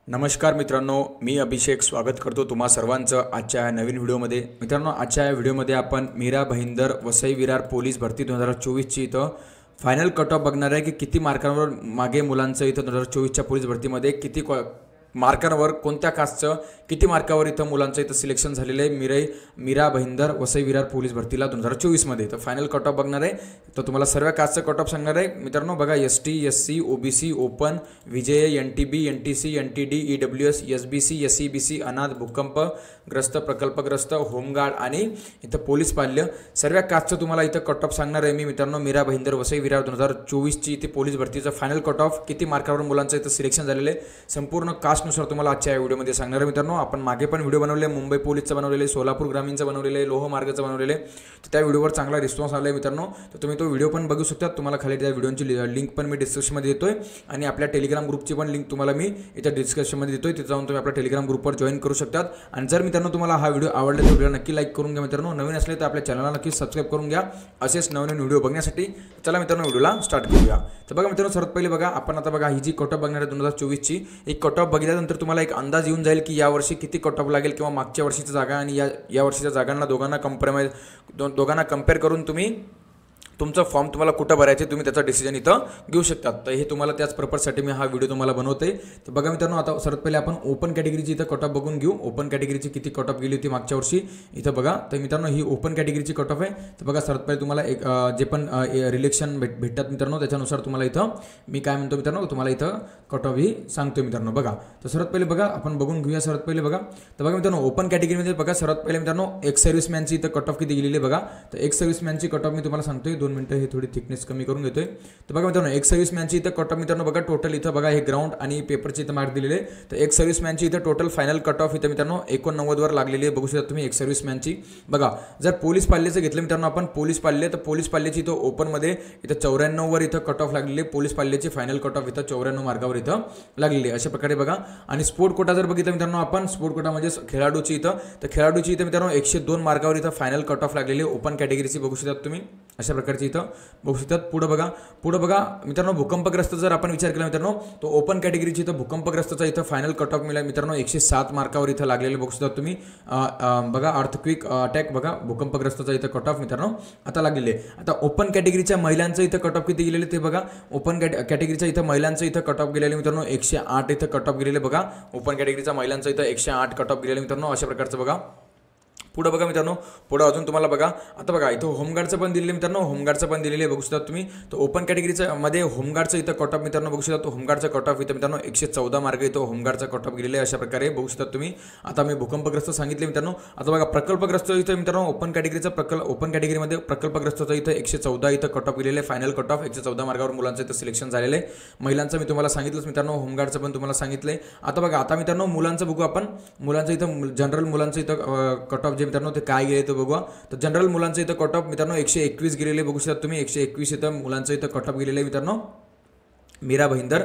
नमस्कार मित्रांनो, मी अभिषेक स्वागत करतो तुम्हा सर्वांचं आजच्या या नवीन व्हिडिओमध्ये। मित्रांनो, आजच्या या व्हिडिओमध्ये आपण मीरा भाईंदर वसई विरार पोलीस भरती 2024 ची इथं फायनल कट ऑफ बघणार आहे की किती मार्कांवर मागे मुलांचं इथं 2024 च्या पोलीस भरतीमध्ये किती मार्कांवर कोणत्या कास्टचं किती मार्कावर इथं मुलांचं इथं सिलेक्शन झालेलं आहे मीरा भाईंदर वसई विरार पोलीस भरतीला 2024 मध्ये। तर फायनल कट ऑफ बघणार आहे, तर तुम्हाला सर्व कास्टचं कट ऑफ सांगणार आहे मित्रांनो। बघा, ST SC OBC ओपन विजय NTB NTC NTD EWS SBC SEBC अनाथ भूकंपग्रस्त प्रकल्पग्रस्त होमगार्ड आणि इथं पोलीस पाल्य सर्व कास्टचं तुम्हाला इथं कट ऑफ सांगणार आहे मी मित्रांनो। मीरा भाईंदर वसई विरार 2024 ची इथे पोलीस भरतीचं फायनल कट ऑफ किती मार्कावर मुलांचं इथं सिलेक्शन झालेलं आहे संपूर्ण कास्टनुसार तुम्हाला आजच्या या व्हिडिओमध्ये सांगणार आहे मित्रांनो। आपण मागे पण व्हिडिओ बनवले, मुंबई पोलीसचा बनवलेले, सोलापूर ग्रामीणचा बनवलेले, लोहमार्गचा बनवलेले, तर त्या व्हिडिओवर चांगला रिस्पॉन्स आला आहे मित्रांनो। तर तुम्ही तो व्हिडिओ पण बघू शकता। तुम्हाला खाली त्या व्हिडिओची लिंक पण मी डिस्क्रिप्शनमध्ये देतोय आणि आपल्या टेलिग्राम ग्रुपची पण लिंक तुम्हाला मी इथं डिस्क्रिप्शनमध्ये देतोय, तिथे जाऊन तुम्ही आपल्या टेलिग्राम ग्रुपवर जॉईन करू शकतात। आणि जर मित्रांनो तुम्हाला हा व्हिडिओ आवडला तर व्हिडिओ नक्की लाईक करून घ्या मित्रांनो। नवीन असले तर आपल्या चॅनलला नक्की सबस्क्राइब करून घ्या असेच नवीन व्हिडिओ बघण्यासाठी। चला मित्रांनो, व्हिडिओला स्टार्ट करूया। तर बघा मित्रांनो, सर्वात पहिले बघा, आपण आता बघा ही जी कट ऑफ बघणार आहे 2024 ची, एक कट ऑफ बघितल्यानंतर तुम्हाला एक अंदाज येऊन जाईल की यावर्षी किती कट ऑफ लागेल किंवा मागच्या वर्षीची जागा आणि या वर्षीच्या जागांना दोघांना कंपेअर करून तुम्ही तुमचा फॉर्म तुम्हाला कुठं भरायचे तुम्ही त्याचा डिसिजन इथं घेऊ शकतात। तर हे तुम्हाला त्याच पर्पजसाठी मी हा व्हिडिओ तुम्हाला बनवते। तर बघा मित्रांनो, आता सर्वात पहिले आपण ओपन कॅटेगरीची इथं कट ऑफ बघून घेऊ। ओपन कॅटेगरीची किती कट ऑफ गेली होती मागच्या वर्षी इथं बघा। तर मित्रांनो, ही ओपन कॅटेगरीची कट ऑफ आहे। तर बघा, सर्वात पहिले तुम्हाला एक जे पण रिलेक्शन भेटतात मित्रांनो, त्याच्यानुसार तुम्हाला इथं मी काय म्हणतो मित्रांनो, तुम्हाला इथं कट ऑफ ही सांगतो मित्रांनो। बघा, तर सर्वात पहिले बघा आपण बघून घेऊया। सर्वात पहिले बघा, तर बघा मित्रांनो, ओपन कॅटेगरीमध्ये बघा सर्वात पहिले मित्रांनो एक सर्व्हिसमॅनची इथं कट ऑफ किती गेलेली आहे बघा। तर एक सर्व्हिसमॅनची कट ऑफ मी तुम्हाला सांगतोय, 2 मिनिटं हे थोडी थिकनेस कमी करून घेतोय। तर बघा मित्रांनो, एक सर्व्हिसमॅनची इथं कट ऑफ मित्रांनो बघा, टोटल इथं बघा हे ग्राउंड आणि पेपरची इथं मार्क दिलेले। तर एक सर्व्हिसमॅनची इथं टोटल फायनल कट ऑफ इथं मित्रांनो 89 वर लागलेली आहे, बघू शकता तुम्ही एक सर्व्हिसमॅनची। बघा, जर पोलीस पाल्याचं घेतलं मित्रांनो आपण पोलीस पाल्य, तर पोलीस पाल्याची इथं ओपन मध्ये इथं 94 वर इथं कट ऑफ लागलेली आहे। पोलीस पाल्याची फायनल कट ऑफ इथं 94 मार्कावर इथं लागलेली आहे, अशा प्रकारे बघा। आणि स्पोर्ट कोटा जर बघितलं मित्रांनो आपण, स्पोर्ट कोटा म्हणजे खेळाडूची इथं, तर खेळाडूची इथं मित्रांनो 102 मार्कावर इथं फायनल कट ऑफ लागलेली आहे ओपन कॅटेगरीची, बघू शकता तुम्ही अशा प्रकारची इथं बघू शकतात। पुढे बघा मित्रांनो, भूकंपग्रस्त जर आपण विचार केला मित्रांनो, तो ओपन कॅटेगरीची इथं भूकंपग्रस्तचा इथं फायनल कट ऑफ मिळाला मित्रांनो 107 मार्कावर इथं लागलेले, बघू शकता तुम्ही। बघा, अर्थक्विक अटॅक बघा, भूकंपग्रस्तचा इथं कट ऑफ मित्रांनो आता लागलेले। आता ओपन कॅटेगरीच्या महिलांचं इथं कट ऑफ किती गेलेले ते बघा। ओपन कॅटेगरीच्या इथं महिलांचं इथं कट ऑफ गेलेले मित्रांनो 108 इथं कट ऑफ गेलेले बघा। ओपन कॅटेगरीच्या महिलांचं इथं 108 कट ऑफ गेलेले मित्रांनो, अशा प्रकारचं बघा। पुढे बघा मित्रांनो, पुढे अजून तुम्हाला बघा, आता बघा इथं होमगार्डचं पण दिलेलं मित्रांनो, होमगार्डचं पण दिलेलं आहे, बघू शकता तुम्ही। तर ओपन कॅटेगरीच्या मध्ये होमगार्डचं इथं कट ऑफ मित्रांनो बघू शकता, तो होमगार्डचा कट ऑफ इथं मित्रांनो 114 मार्क इथं होमगार्डचा कट ऑफ गेलेला आहे, अशा प्रकारे बघू शकता तुम्ही। आता मी भूकंपग्रस्त सांगितले मित्रांनो, आता बघा प्रकल्पग्रस्त इथं मित्रांनो ओपन कॅटेगरीमध्ये प्रकल्पग्रस्तचा इथं 114 इथं कट ऑफ गेलेले आहे, फायनल कट ऑफ 114 मार्कावर मुलांचं इथं सिलेक्शन झालेलं आहे। महिलांचं मी तुम्हाला सांगितलंच मित्रांनो, होमगार्डचं पण तुम्हाला सांगितलंय। आता बघा, आता मित्रांनो मुलांचं बघू आपण, मुलांचं इथं जनरल मुलांचं इथं कट ऑफ जे मित्रांनो ते काय गेले तो बघू। तर जनरल मुलांचं इथं कट ऑफ मित्रांनो 121 गेलेले, बघू शकता तुम्ही 121 इथं मुलांचं इथं कट ऑफ गेलेलं आहे मित्रांनो मीरा भाईंदर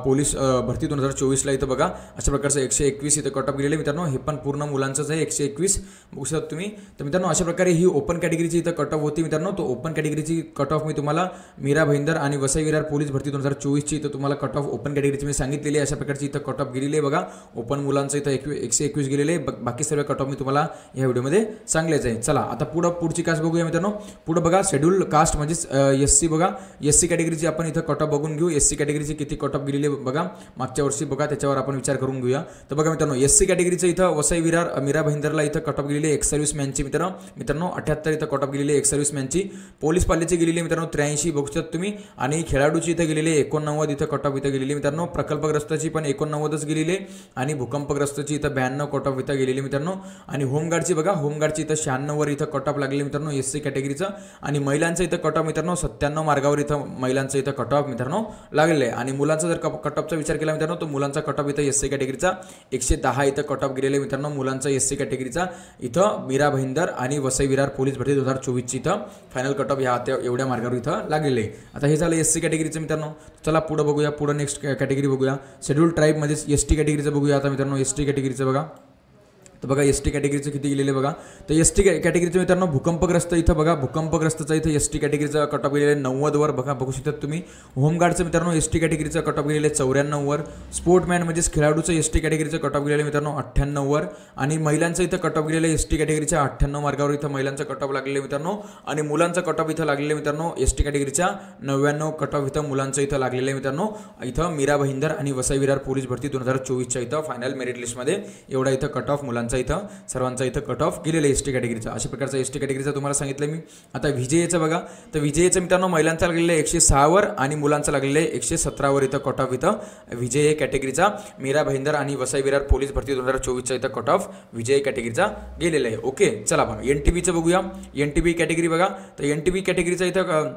पोलीस भरती 2024 ला इथं बघा, अशा प्रकारचं 121 इथं कट ऑफ गेलेले मित्रांनो। हे पण पूर्ण मुलांचंच आहे 121, बघू शकता तुम्ही। तर मित्रांनो अशा प्रकारे ही ओपन कॅटेगरीची इथं कट ऑफ होती मित्रांनो। तो ओपन कॅटेगरीची कट ऑफ मी तुम्हाला मीरा भाईंदर आणि वसई विरार पोलीस भरती 2024 ची इथं तुम्हाला कट ऑफ ओपन कॅटेगरीची मी सांगितलेली आहे, अशा प्रकारची इथं कट ऑफ गेलेली आहे बघा। ओपन मुलांचं इथं 121 गेलेले आहे, बाकी सर्व कट ऑफ मी तुम्हाला या व्हिडिओमध्ये सांगलेच आहे। चला आता पुढची कास्ट बघूया मित्रांनो। पुढे बघा शेड्यूल कास्ट म्हणजे SC बघा, SC कॅटेगरीची आपण इथं कट ऑफ बघून घेऊ। SC कॅटेगरीची किती कट ऑफ गेलेली बघा मागच्या वर्षी बघा, त्याच्यावर आपण विचार करून घेऊया। तर बघा मित्रांनो, SC कॅटेगरीचं इथं वसई विरार मीरा भाईंदरला इथं कट ऑफ गेलेली एक सर्व्हिसमॅनची मित्रांनो 78 इथं कट ऑफ गेलेली एक सर्व्हिसमॅनची। पोलीस पाल्याची गेलेली मित्रांनो 83, बघू शकता तुम्ही। आणि खेळाडूची इथं गेलेली 89 इथं कट ऑफ इथं गेलेली मित्रांनो। प्रकल्पग्रस्ताची पण 89च गेलेली आणि भूकंपग्रस्तची इथं 92 कट ऑफ इथं गेलेली मित्रांनो। आणि होमगार्डची बघा, होमगार्डची इथं 96 वर इथं कट ऑफ लागलेली मित्रांनो SC कॅटेगरीचं। आणि महिलांचं इथं कट ऑफ मित्रांनो 97 मार्गावर इथं महिलांचं इथं कट ऑफ मित्रांनो लागलेलं आहे। आणि मुलांचा जर कट ऑफचा विचार केला मित्रांनो, तो मुलांचा कट ऑफ इथं SC कॅटेगरीचा 110 इथं कट ऑफ गेलेले मित्रांनो मुलांचा SC कॅटेगरीचा इथं मीरा भाईंदर आणि वसई विरार पोलीस भरती 2024 ची इथं फायनल कट ऑफ ह्या एवढ्या मार्गावर इथं लागलेले आहे। आता हे झालं SC कॅटेगरीचं मित्रांनो। चला पुढे बघूया, पुढे नेक्स्ट कॅटेगरी बघूया, शेड्यूल ट्राईब मध्ये ST कॅटेगरीचं बघूया आता मित्रांनो। ST कॅटेगरीचं बघा, तर बघा एस टी कॅटेगरीचं किती गेलेले बघा. तर एस टी कॅटेगरीचं मित्रांनो भूकंपग्रस्त इथं बघा भूकंपग्रस्तचा इथं एस टी कॅटेगरीचा कट ऑफ गेलेला 90 बघा बघू शकता तुम्ही. होमगार्डचं मित्रांनो एस टी कॅटेगरीचा कट ऑफ गेलेले 94. स्पोर्टमॅन म्हणजेच खेळाडूचं एस टी कॅटेगरीचं कट ऑफ गेलेले मित्रांनो 98. आणि महिलांचं इथं कट ऑफ गेलेलं एस टी कॅटेगरीच्या 98 मार्गावर इथं महिलांचं कट ऑफ लागलेलं मित्रांनो. आणि मुलांचं कट ऑफ इथं लागलेलं मित्रांनो एस टी कॅटेगरीच्या 99 कट ऑफ इथं मुलांचं इथं लागलेलं आहे मित्रांनो. इथं मीरा भाईंदर आणि वसई विरार पोलीस भरती 2024च्या इथं फायनल मेरिट लिस्टमध्ये एवढा इथं कट ऑफ मुलांचा इथं सर्वांचा इथं कट ऑफ गेलेलं एस टी कॅटेगरीचा. अशा प्रकारचा एस टी कॅटेगरीचा तुम्हाला सांगितलं मी. आता विजेचं बघा. तर विजेचं मित्रांनो महिलांचा लागलेलं 106 आणि मुलांचा लागलेलं 117 इथं कट ऑफ इथं विजय कॅटेगरीचा मीरा भाईंदर आणि वसई विरार पोलीस भरती 2024च्या इथं कट ऑफ विजय कॅटेगरीचा गेलेला आहे. ओके चला बघा एन टी बीचं बघूया. एन टी बी कॅटेगरी बघा. तर एन टी बी कॅटेगरीचा इथं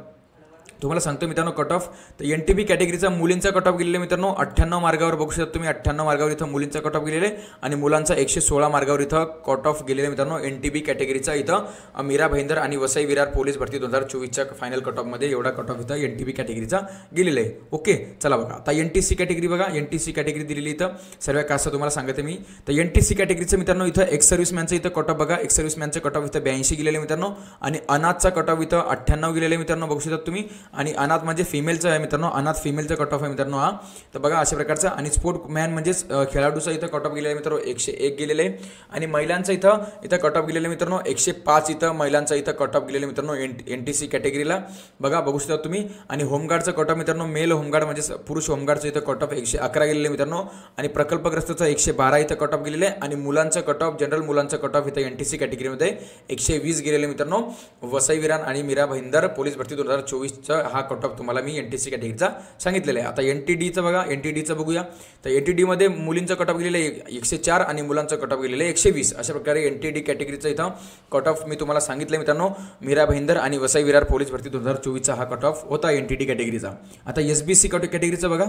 तुम्हाला सांगतो मित्रांनो कट ऑफ. तर एन टी बी कॅटेगरीचा मुलींचा कट ऑफ गेलेला मित्रांनो 98 मार्गावर बघू शकता तुम्ही. 98 मार्गावर इथं मुलींचा कट ऑफ गेलेला आहे आणि मुलांचा 116 मार्गावर इथं कट ऑफ गेलेला मित्रांनो एन टी बी कॅटेगरीचा इथं मीरा भाईंदर आणि वसई विरार पोलीस भरती 2024च्या फायनल कट ऑफमध्ये एवढा कट ऑफ इथं एन टी बी कॅटेगरीचा गेलेला आहे. ओके चला बघा. आता एन टी सी कॅटेगरी बघा. एन टी सी कॅटेगरी दिलेली इथं सर्व कास्ट तुम्हाला सांगते मी. तर एन टी सी कॅटेगरीचं मित्रांनो इथं एक्स सर्व्हिसमॅनचं इथं कट ऑफ बघा. एक्स सर्व्हिसमॅनचं कट ऑफ इथं 82 गेलेलं मित्रांनो. आणि अनाथचा कट ऑफ इथं 98 गेलेलं मित्रांनो बघू शकता तुम्ही. आणि अनाथ म्हणजे फिमेलचं आहे मित्रांनो. अनाथ फिमेलचा कट ऑफ आहे मित्रांनो हा. तर बघा अशा प्रकारचा. आणि स्पोर्टमॅन म्हणजेच खेळाडूचा इथं कट ऑफ गेलेला आहे मित्रांनो 101 गेलेलं आहे. आणि महिलांचं इथं कट ऑफ गेलेलं मित्रांनो 105 इथं महिलांचा इथं कट ऑफ गेलेलं मित्रांनो एन टी सी कॅटेगरीला बघा बघू शकता तुम्ही. आणि होमगार्डचं कट ऑफ मित्रांनो मेल होमगार्ड म्हणजे पुरुष होमगार्डचं इथं कट ऑफ 111 गेलेलं आहे मित्रांनो. आणि प्रकल्पग्रस्तचा 112 इथं कट ऑफ गेलेलं आहे. आणि मुलांचं कट ऑफ जनरल मुलांचं कट ऑफ इथं एन टी सी कॅटेगरीमध्ये 120 गेलेलं मित्रांनो. वसई विरार आणि मीरा भाईंदर पोलीस भरती 2024चा हा कट ऑफ तुम्हाला मी एन टी सी कॅटेगरीचा सांगितलेलं आहे. आता एन टी डीचं बघा. एन टी डीचं बघूया. तर एन टी डीमध्ये मुलींचं कट ऑफ गेलेलं आहे 104 आणि मुलांचं कट ऑफ गेलेलं आहे 120. अशा प्रकारे एन टी डी कॅटेगरीचं इथं कट ऑफ मी तुम्हाला सांगितलं मित्रांनो. मीरा भाईंदर आणि वसई विरार पोलीस भरती 2024चा हा कट ऑफ होता एन टी डी कॅटेगरीचा. आता एस बी सी कॅटेगरीचं बघा.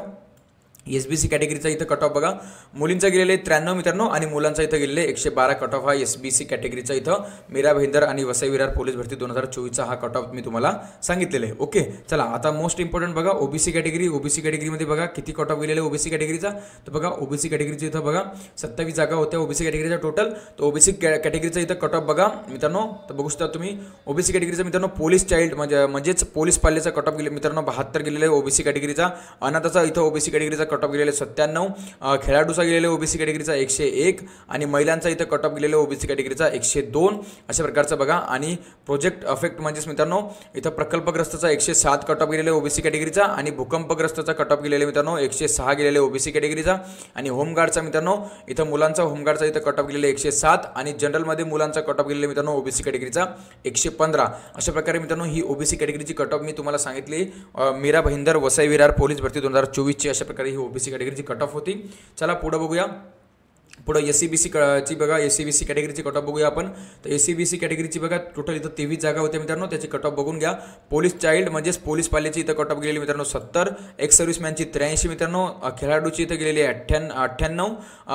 एस बी सी कॅटेगरीचा इथं कट ऑफ बघा. मुलींचा गेलेले 93 मित्रांनो आणि मुलांचा इथं गेलेले 112 कट ऑफ हा एस बी सी कॅटेगरीचा इथं मीरा भाईंदर आणि वसई विरार पोलीस भरती 2024चा हा कट ऑफ मी तुम्हाला सांगितलेलं आहे. ओके चला आता मोस्ट इम्पॉर्टंट बघा ओबीसी कॅटेगरी. ओबीसी कॅटेगरीमध्ये बघा किती कट ऑफ गेलेले ओबीसी कॅटेगरीचा. तर बघा ओबीसी कॅटेगरीचा इथं बघा 27 जागा होत्या ओबीसी कॅटेगरीचा टोटल. तर ओबीसी कॅटेगरीचा इथं कट ऑफ बघा मित्रांनो. तर बघू शकता तुम्ही ओबीसी कॅटेगरीचा मित्रांनो पोलीस चाइल्ड म्हणजेच पोलीस पाल्याचा कट ऑफ गेले मित्रांनो 72 गेलेला आहे ओबीसी कॅटेगरीचा. अनाथाचा इथं ओबीसी कॅटेगरीचा कट ऑफ गेलेला 97. खेळाडूचा गेलेला ओबीसी कॅटेगरीचा 101 आणि महिलांचा इथं कट ऑफ गेलेला ओबीसी कॅटेगरीचा 102 अशा प्रकारचा बघा. आणि प्रोजेक्ट अफेक्ट म्हणजेच मित्रांनो इथं प्रकल्पग्रस्तचा 107 कट ऑफ गेलेला ओबीसी कॅटेगरीचा. आणि भूकंपग्रस्तचा कट ऑफ गेलेला मित्रांनो 106 गेलेले ओबीसी कॅटेगरीचा. आणि होमगार्डचा मित्रांनो इथं मुलांचा होमगार्डचा इथं कट ऑफ गेलेला 107 आणि जनरलमध्ये मुलांचा कट ऑफ गेलेला मित्रांनो ओबीसी कॅटेगरीचा 115. अशा प्रकारे मित्रांनो ही ओबीसी कॅटेगरीची कट ऑफ मी तुम्हाला सांगितली. मीरा भाईंदर वसई विरार पोलीस भरती 2024ची अशा प्रकारे ही ओबीसी कॅटेगरीची कट ऑफ होती. चला पुढे बघूया. पुढे एस सी बी सीची बघा. एस सी बी सी कॅटेगरीची कट ऑफ बघूया आपण. तर एस सी बी सी कॅटेगरीची बघा टोटल इथं 23 जागा होत्या मित्रांनो. त्याची कट ऑफ बघून घ्या. पोलीस चाइल्ड म्हणजेच पोलीस पाल्याची इथं कट ऑफ गेलेली मित्रांनो 70. एक्स सर्व्हिसमॅनची 83 मित्रांनो. खेळाडूची इथं गेलेली 98.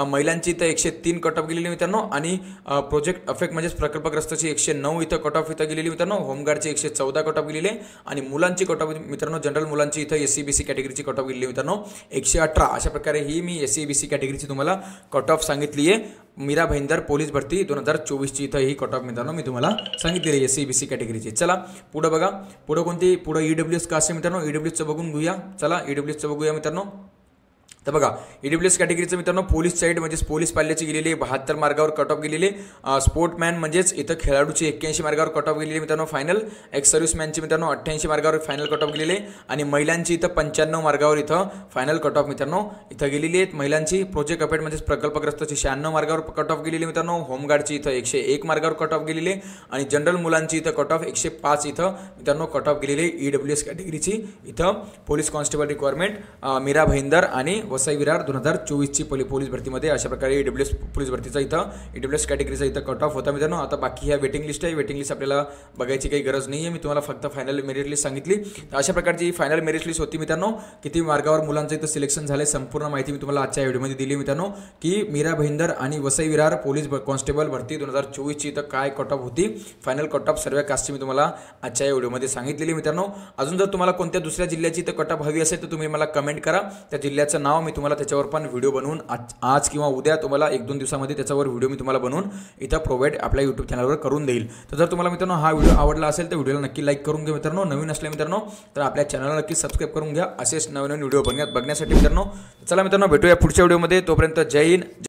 महिलांची इथं 103 कट ऑफ गेलेली मित्रांनो. आणि प्रोजेक्ट अफेक्ट म्हणजेच प्रकल्पग्रस्तची 109 इथं कट ऑफ इथं गेलेली मित्रांनो. होमगार्डची 114 कट ऑफ गेलेली. आणि मुलांची कट ऑफ मित्रांनो जनरल मुलांची इथं एस सी बी सी कॅटेगरीची कट ऑफ गेलेली मित्रांनो 118. अशा प्रकारे ही मी एस सी बी सी कॅटेगरीची तुम्हाला कट ऑफ सांगितली आहे. मीरा भाईंदर पोलीस भरती 2024ची इथं ही कट ऑफ मित्रांनो मी तुम्हाला सांगितलेली एस सी बी सी कॅटेगरीची. चला पुढे बघा. पुढे कोणती पुढे ईडब्ल्यूएस कास्ट मित्रांनो. ईडब्ल्यूएसचं बघून घेऊया. चला ईडब्ल्यूएसचं बघूया मित्रांनो. तर बघा ईडब्ल्यूएस कॅटेगरीचं मित्रांनो पोलीस साईड म्हणजेच पोलीस पाल्याची गेलेली 72 मार्गावर कट ऑफ गेलेली. स्पोर्टमॅन म्हणजेच इथं खेळाडूची 81 मार्गावर कट ऑफ गेलेली मित्रांनो फायनल. एक्स सर्व्हिसमॅनची मित्रांनो 88 मार्गावर फायनल कट ऑफ गेलेली. आणि महिलांची इथं 95 मार्गावर इथं फायनल कट ऑफ मित्रांनो इथं गेलेली आहेत महिलांची. प्रोजेक्ट अपेट म्हणजेच प्रकल्पग्रस्तची 96 मार्गावर कट ऑफ गेलेली मित्रांनो. होमगार्डची इथं 101 मार्गावर कट ऑफ गेलेली. आणि जनरल मुलांची इथं कट ऑफ 105 इथं मित्रांनो कट ऑफ गेलेली ईडब्ल्यूएस कॅटेगरीची. इथं police constable requirement Mira Bhayandar आणि वसई विरार 2024ची पोलीस भरतीमध्ये अशा प्रकारे ईडब्ल्यूएस पोलीस भरतीचा इथं ईडब्ल्यूएस कॅटेगरीचा इथं कट ऑफ होता मित्रांनो. आता बाकी ह्या वेटिंग लिस्ट आहे. वेटिंग लिस्ट आपल्याला बघायची काही गरज नाही आहे. मी तुम्हाला फक्त फायनल मेरिट लिस्ट सांगितली. तर अशा प्रकारची फायनल मेरिट लिस्ट होती मित्रांनो. किती मार्गावर मुलांचं इथं सिलेक्शन झालं संपूर्ण माहिती मी तुम्हाला आजच्या व्हिडिओमध्ये दिली मित्रांनो. की मीरा भाईंदर आणि वसई विरार पोलीस कॉन्स्टेबल भरती 2024ची इथं काय कट ऑफ होती फायनल कट ऑफ सर्व कास्टची मी तुम्हाला आजच्या व्हिडिओमध्ये सांगितलेली मित्रांनो. अजून जर तुम्हाला कोणत्या दुसऱ्या जिल्ह्याची इथं कट ऑफ हवी असेल तर तुम्ही मला कमेंट करा. त्या जिल्ह्याचं नाव मी तुम्हाला त्याच्यावर पण व्हिडिओ बनवून आज किंवा उद्या तुम्हाला 1-2 दिवसामध्ये त्याच्यावर व्हिडिओ मी तुम्हाला बनवून इथं प्रोव्हाइड आपल्या यूट्यूब चॅनलवर करून देईल. तर जर तुम्हाला मित्रांनो हा व्हिडिओ आवडला असेल तर व्हिडिओला नक्की लाईक करून घ्या मित्रांनो. नवीन असले मित्रांनो तर आपल्या चॅनलला नक्की सबस्क्राईब करून घ्या असेच नवीन व्हिडिओ बघण्यासाठी मित्रांनो. चला मित्रांनो भेटूया पुढच्या व्हिडिओमध्ये. तोपर्यंत जय हिंद.